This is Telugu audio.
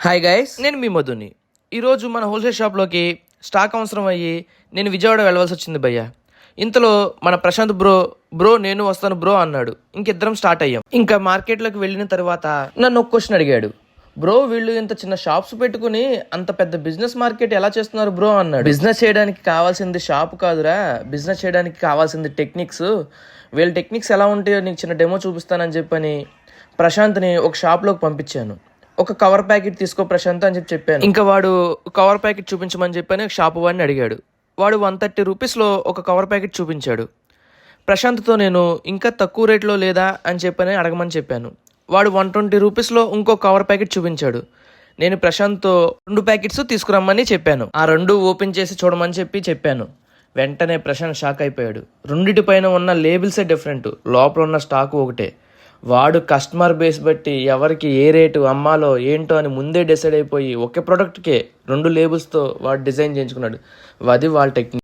హాయ్ గైస్, నేను మీ మధుని. ఈరోజు మన హోల్సేల్ షాప్లోకి స్టాక్ అవసరం అయ్యి నేను విజయవాడ వెళ్ళవలసి వచ్చింది భయ్య. ఇంతలో మన ప్రశాంత్ బ్రో నేను వస్తాను బ్రో అన్నాడు. ఇంకిద్దరం స్టార్ట్ అయ్యాం. ఇంకా మార్కెట్లోకి వెళ్ళిన తర్వాత నన్ను ఒక క్వశ్చన్ అడిగాడు. బ్రో, వీళ్ళు ఇంత చిన్న షాప్స్ పెట్టుకుని అంత పెద్ద బిజినెస్ మార్కెట్ ఎలా చేస్తున్నారు బ్రో అన్నాడు. బిజినెస్ చేయడానికి కావాల్సింది షాప్ కాదురా, బిజినెస్ చేయడానికి కావాల్సింది టెక్నిక్స్. వీళ్ళ టెక్నిక్స్ ఎలా ఉంటాయో నీకు చిన్న డెమో చూపిస్తానని చెప్పని ప్రశాంత్ని ఒక షాప్లోకి పంపించాను. ఒక కవర్ ప్యాకెట్ తీసుకో ప్రశాంత్ అని చెప్పాను. ఇంకా వాడు కవర్ ప్యాకెట్ చూపించమని చెప్పని షాపు వాడిని అడిగాడు. వాడు 130 రూపీస్లో ఒక కవర్ ప్యాకెట్ చూపించాడు. ప్రశాంత్తో నేను ఇంకా తక్కువ రేట్లో లేదా అని చెప్పని అడగమని చెప్పాను. వాడు 120 రూపీస్లో ఇంకో కవర్ ప్యాకెట్ చూపించాడు. నేను ప్రశాంత్తో 2 ప్యాకెట్స్ తీసుకురమ్మని చెప్పాను. ఆ 2 ఓపెన్ చేసి చూడమని చెప్పాను. వెంటనే ప్రశాంత్ షాక్ అయిపోయాడు. రెండిటిపైన ఉన్న లేబుల్సే డిఫరెంట్, లోపల ఉన్న స్టాక్ ఒకటే. వాడు కస్టమర్ బేస్ బట్టి ఎవరికి ఏ రేటు అమ్మాలో ఏంటో అని ముందే డిసైడ్ అయిపోయి ఒకే ప్రోడక్ట్కే 2 లేబుల్స్తో వాడు డిజైన్ చేయించుకున్నాడు. అది వాళ్ళ టెక్నిక్.